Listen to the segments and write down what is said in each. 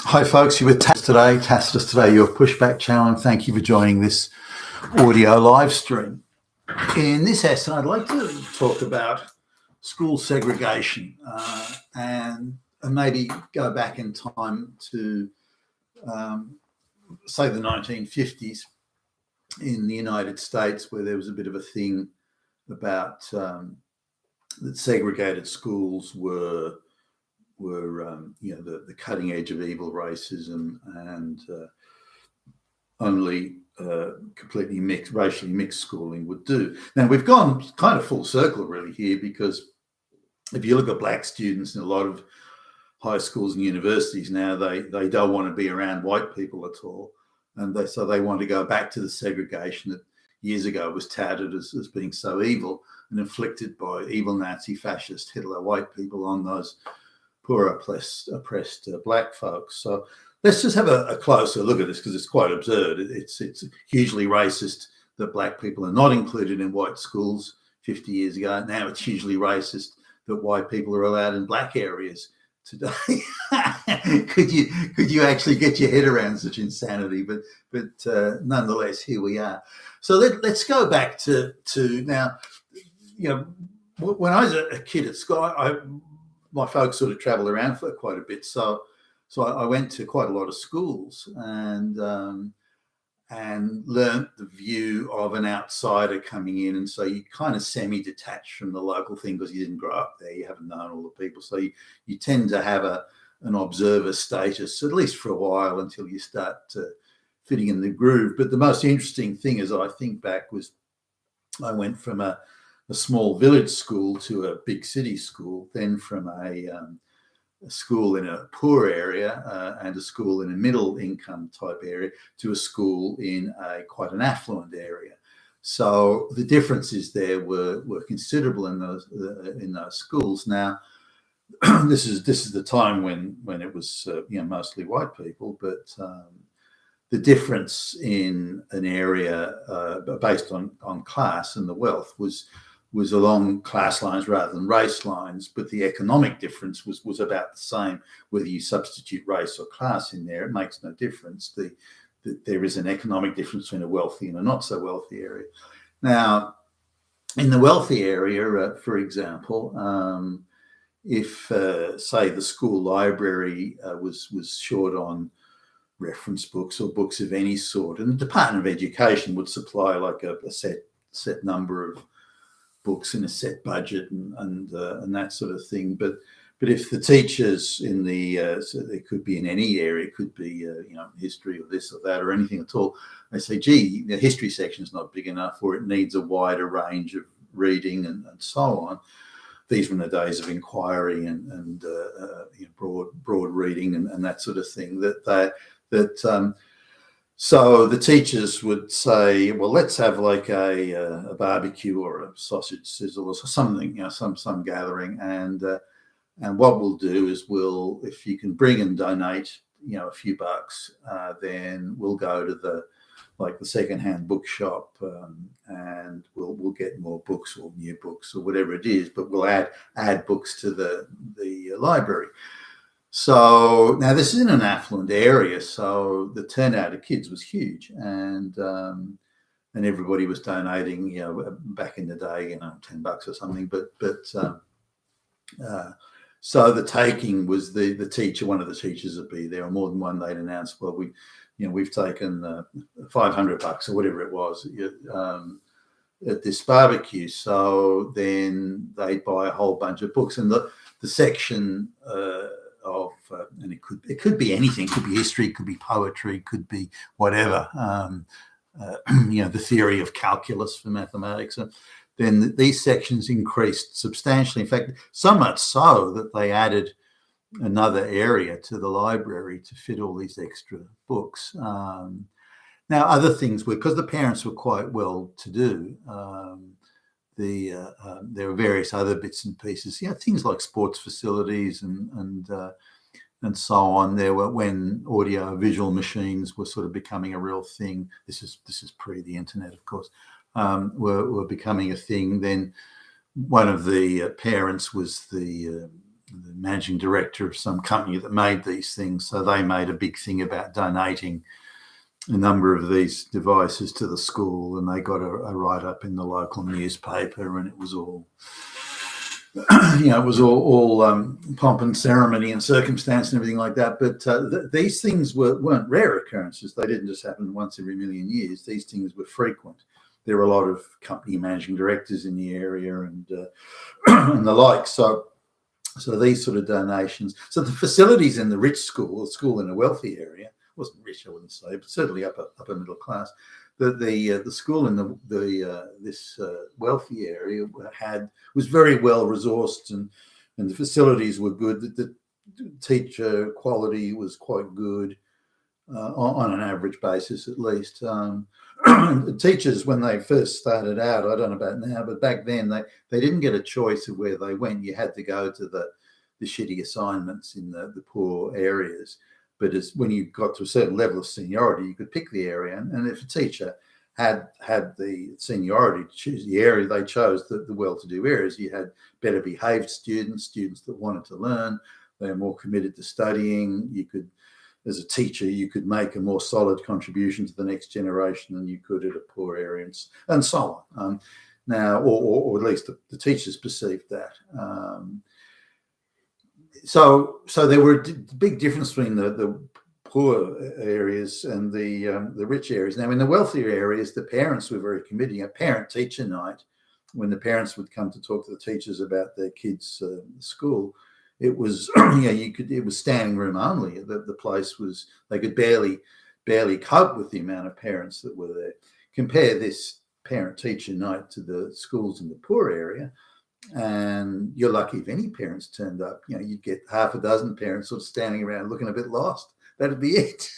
Hi folks, you're with Tacitus today, your pushback channel, and thank you for joining this audio live stream. In this essay, I'd like to talk about school segregation and maybe go back in time to, say, the 1950s in the United States, where there was a bit of a thing about that segregated schools were the cutting edge of evil racism, and only completely racially mixed schooling would do. Now, we've gone kind of full circle really here, because if you look at black students in a lot of high schools and universities now, they don't want to be around white people at all. And so they want to go back to the segregation that years ago was touted as being so evil and inflicted by evil Nazi, fascist, Hitler white people on those poor oppressed black folks. So let's just have a closer look at this, because it's quite absurd. It's hugely racist that black people are not included in white schools 50 years ago. Now it's hugely racist that white people are allowed in black areas today. Could you actually get your head around such insanity? But nonetheless, here we are. So let's go back to now. When I was a kid at school, my folks sort of travelled around for quite a bit, so I went to quite a lot of schools and learnt the view of an outsider coming in, and so you kind of semi-detached from the local thing because you didn't grow up there, you haven't known all the people, so you tend to have an observer status, at least for a while, until you start fitting in the groove. But the most interesting thing, as I think back, was I went from a small village school to a big city school, then from a school in a poor area and a school in a middle income type area to a school in quite an affluent area. So the differences there were considerable in those schools. Now, this is the time when it was mostly white people, but the difference in an area based on class and the wealth was along class lines rather than race lines, but the economic difference was about the same. Whether you substitute race or class in there, it makes no difference. There is an economic difference between a wealthy and a not so wealthy area. Now, in the wealthy area, for example, if say the school library was short on reference books or books of any sort, and the Department of Education would supply like a set number of books in a set budget and that sort of thing. But if the teachers in so it could be in any area, it could be history or this or that or anything at all, they say, gee, the history section is not big enough, or it needs a wider range of reading and so on. These were in the days of inquiry and broad reading and that sort of thing. So the teachers would say, well, let's have like a barbecue or a sausage sizzle or something, some gathering, and what we'll do is if you can bring and donate, a few bucks, then we'll go to the secondhand bookshop and we'll get more books or new books or whatever it is, but we'll add books to the library. So now this is in an affluent area, so the turnout of kids was huge, and everybody was donating, back in the day, $10 or something. But so the taking was the teacher, one of the teachers would be there, or more than one. They'd announce, well, we've taken $500 or whatever it was at this barbecue. So then they'd buy a whole bunch of books, and the section and it could be anything. It could be history, it could be poetry, it could be whatever. The theory of calculus for mathematics. And then these sections increased substantially. In fact, so much so that they added another area to the library to fit all these extra books. Now, other things were, because the parents were quite well to do, there were various other bits and pieces, things like sports facilities and so on. There were, when audio visual machines were sort of becoming a real thing. This is pre the internet, of course. Were becoming a thing. Then one of the parents was the the managing director of some company that made these things. So they made a big thing about donating a number of these devices to the school, and they got a write-up in the local newspaper, and it was all, it was all pomp and ceremony and circumstance and everything like that. But these things weren't rare occurrences. They didn't just happen once every million years. These things were frequent. There were a lot of company managing directors in the area and and the like. So these sort of donations. So the facilities in the rich school, the school in a wealthy area, wasn't rich, I wouldn't say, but certainly upper middle class. The school in this wealthy area was very well resourced, and the facilities were good. The teacher quality was quite good on an average basis, at least. The teachers, when they first started out, I don't know about now, but back then they didn't get a choice of where they went. You had to go to the shitty assignments in the poor areas. But when you got to a certain level of seniority, you could pick the area. And if a teacher had the seniority to choose the area, they chose the well-to-do areas. You had better behaved students that wanted to learn. They were more committed to studying. You could, as a teacher, you could make a more solid contribution to the next generation than you could at a poor area, and so on. Now, or at least the teachers perceived that. So there were a big difference between the poor areas and the rich areas. Now, in the wealthier areas, the parents were very committed. A parent-teacher night, when the parents would come to talk to the teachers about their kids' school, it was it was standing room only. The place was, they could barely cope with the amount of parents that were there. Compare this parent-teacher night to the schools in the poor area, and you're lucky if any parents turned up. You'd get half a dozen parents sort of standing around looking a bit lost. That'd be it.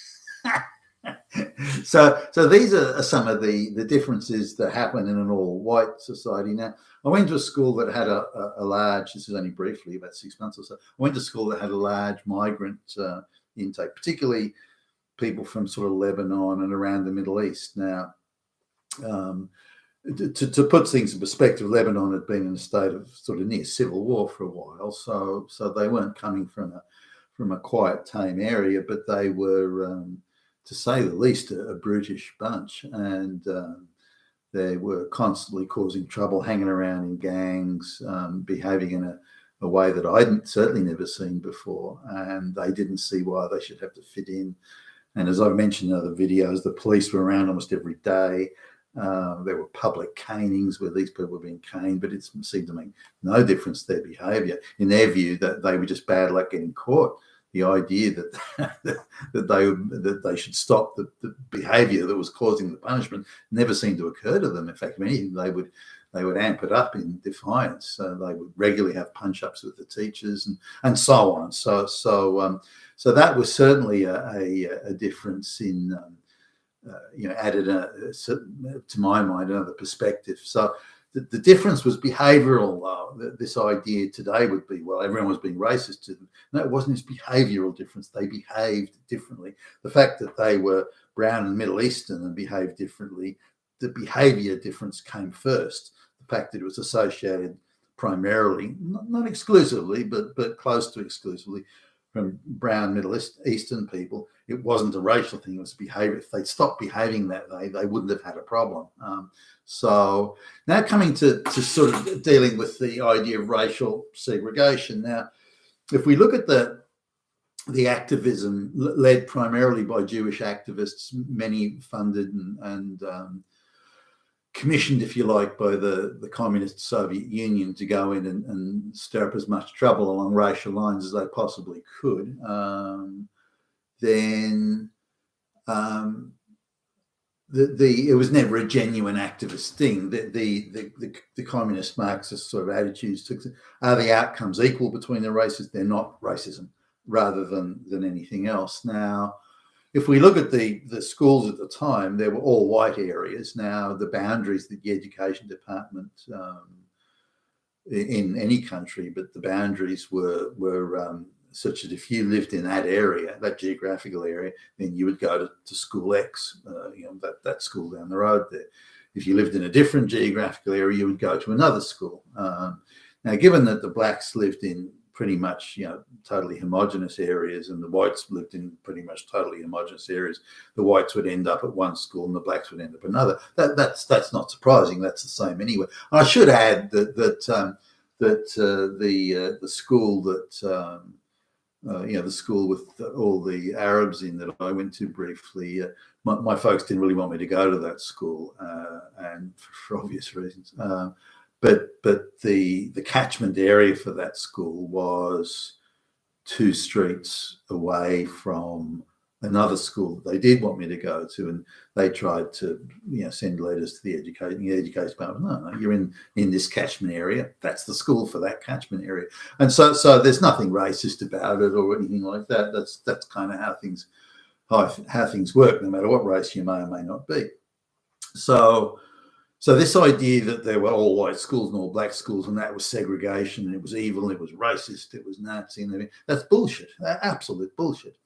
So these are some of the differences that happen in an all-white society. Now, I went to a school that had a large, this is only briefly, about 6 months or so, I went to a school that had a large migrant intake, particularly people from sort of Lebanon and around the Middle East. Now, to put things in perspective, Lebanon had been in a state of sort of near civil war for a while, so they weren't coming from a quiet, tame area, but they were, to say the least, a brutish bunch, and they were constantly causing trouble, hanging around in gangs, behaving in a way that I'd certainly never seen before, and they didn't see why they should have to fit in. And as I've mentioned in other videos, the police were around almost every day. There were public canings where these people were being caned, but it seemed to make no difference to their behaviour. In their view, that they were just bad luck getting caught. The idea that they should stop the behaviour that was causing the punishment never seemed to occur to them. In fact, if anything, they would amp it up in defiance. So they would regularly have punch-ups with the teachers and so on. So that was certainly a difference in. Added to my mind another perspective. So the difference was behavioural. This idea today would be, well, everyone was being racist to them. No, it wasn't just behavioural difference. They behaved differently. The fact that they were brown and Middle Eastern and behaved differently, the behaviour difference came first. The fact that it was associated primarily, not exclusively, but close to exclusively, from brown Middle Eastern people. It wasn't a racial thing, it was behavior. If they'd stopped behaving that way, they wouldn't have had a problem. So now coming to sort of dealing with the idea of racial segregation. Now, if we look at the activism led primarily by Jewish activists, many funded and commissioned, if you like, by the communist Soviet Union to go in and stir up as much trouble along racial lines as they possibly could, then it was never a genuine activist thing. The communist Marxist sort of attitudes took, are the outcomes equal between the races? They're not racism, rather than anything else. Now, if we look at the schools at the time, they were all white areas. Now, the boundaries that the education department in any country, but the boundaries were such that if you lived in that area, that geographical area, then you would go to school X, that school down the road there. If you lived in a different geographical area, you would go to another school. Now, given that the blacks lived in pretty much, totally homogenous areas, and the whites lived in pretty much totally homogenous areas. The whites would end up at one school and the blacks would end up at another. That's not surprising. That's the same anyway. I should add that the school that the school with all the Arabs in that I went to briefly, my folks didn't really want me to go to that school, and for obvious reasons. But the catchment area for that school was 2 streets away from another school that they did want me to go to, and they tried to send letters to the education department. No, you're in this catchment area. That's the school for that catchment area. And so there's nothing racist about it or anything like that. That's kind of how things work, no matter what race you may or may not be. So this idea that there were all white schools and all black schools, and that was segregation, and it was evil, it was racist, it was Nazi, and that's bullshit. Absolute bullshit.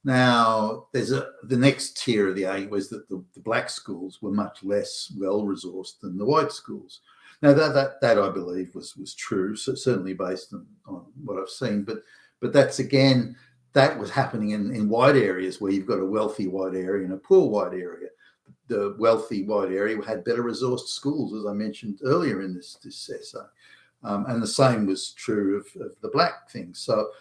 Now, the next tier of the argument was that the black schools were much less well-resourced than the white schools. Now, that I believe was true, so certainly based on what I've seen. But that's, again, that was happening in white areas where you've got a wealthy white area and a poor white area. The wealthy white area had better resourced schools, as I mentioned earlier in this essay. And the same was true of the black thing. So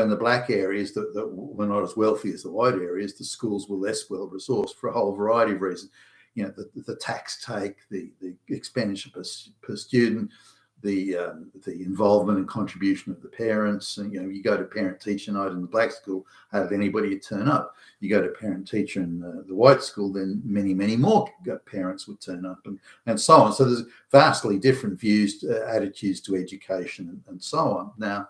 in the black areas that were not as wealthy as the white areas, the schools were less well resourced for a whole variety of reasons. The tax take, the expenditure per student, the involvement and contribution of the parents. And, you go to parent-teacher night in the black school, hardly anybody would turn up. You go to parent-teacher in the white school, then many, many more parents would turn up, and so on. So there's vastly different views, attitudes to education, and so on. Now,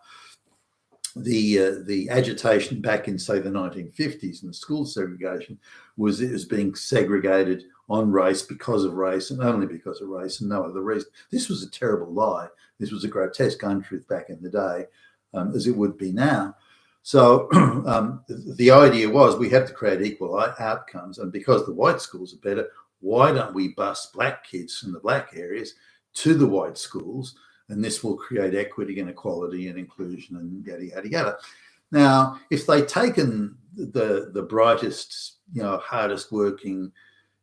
the agitation back in, say, the 1950s and the school segregation was being segregated on race because of race and only because of race and no other reason. This was a terrible lie. This was a grotesque untruth back in the day, as it would be now. So the idea was we have to create equal outcomes, and because the white schools are better, why don't we bus black kids from the black areas to the white schools? And this will create equity and equality and inclusion and yada, yada, yada. Now, if they'd taken the brightest, hardest working,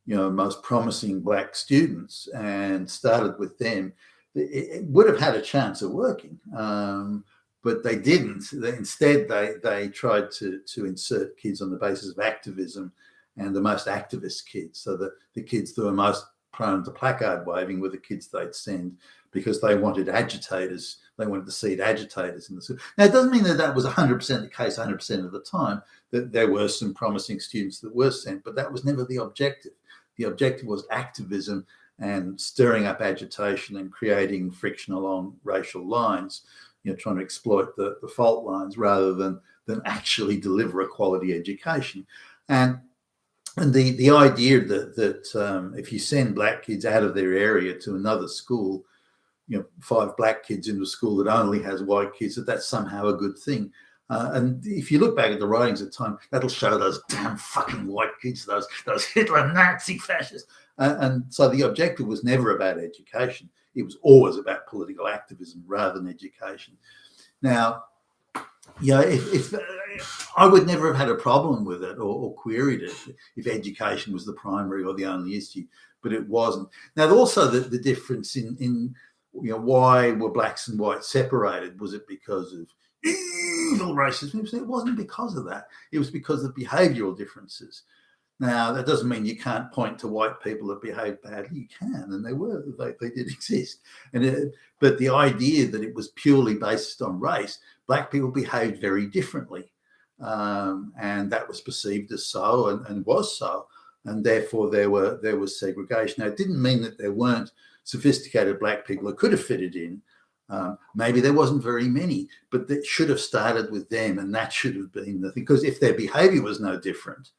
most promising black students and started with them, it would have had a chance of working. But they didn't. Instead, they tried to insert kids on the basis of activism, and the most activist kids. So the kids that were most prone to placard waving were the kids they'd send, because they wanted agitators. They wanted to seed agitators in the school. Now, it doesn't mean that was 100% the case 100% of the time, that there were some promising students that were sent, but that was never the objective. The objective was activism and stirring up agitation and creating friction along racial lines, trying to exploit the fault lines rather than actually deliver a quality education. And the idea that if you send black kids out of their area to another school, 5 black kids into a school that only has white kids, that's somehow a good thing. And if you look back at the writings at the time, that'll show those damn fucking white kids, those Hitler Nazi fascists. And so the objective was never about education. It was always about political activism rather than education. Now, if I would never have had a problem with it or queried it if education was the primary or the only issue, but it wasn't. Now, also the difference in why were blacks and whites separated? Was it because of evil racism? It wasn't because of that. It was because of behavioural differences. Now, that doesn't mean you can't point to white people that behaved badly. You can, and they did exist. But the idea that it was purely based on race, black people behaved very differently, and that was perceived as so and was so, and therefore there was segregation. Now, it didn't mean that there weren't sophisticated black people that could have fitted in. Maybe there wasn't very many, but that should have started with them, and that should have been the thing. Because if their behaviour was no different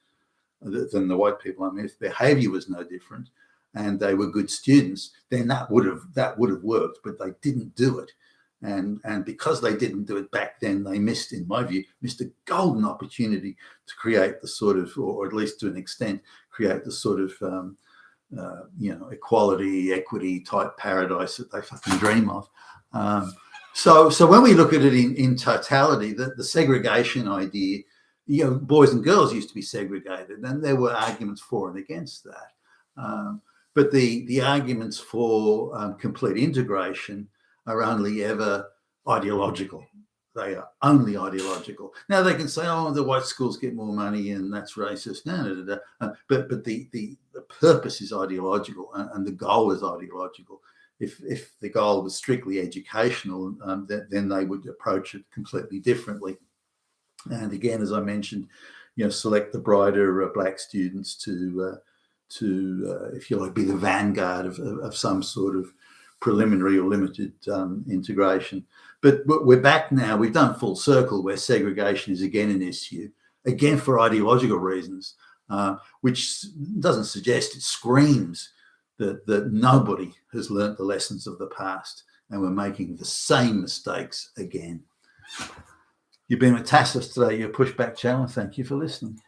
than the white people, if behaviour was no different, and they were good students, then that would have worked. But they didn't do it, and because they didn't do it back then, they missed, in my view, a golden opportunity to create the sort of, or at least to an extent, create the sort of equality, equity type paradise that they fucking dream of. So when we look at it in totality, the segregation idea, boys and girls used to be segregated, and there were arguments for and against that. But the arguments for complete integration are only ever ideological. They are only ideological. Now they can say, "Oh, the white schools get more money, and that's racist." No. But the purpose is ideological, and the goal is ideological. If the goal was strictly educational, then they would approach it completely differently. And again, as I mentioned, select the brighter black students to if you like, be the vanguard of some sort of preliminary or limited integration. But we're back now. We've done full circle where segregation is again an issue, again for ideological reasons, which doesn't suggest, it screams that nobody has learnt the lessons of the past and we're making the same mistakes again. You've been with Tassos today, your Pushback Channel. Thank you for listening.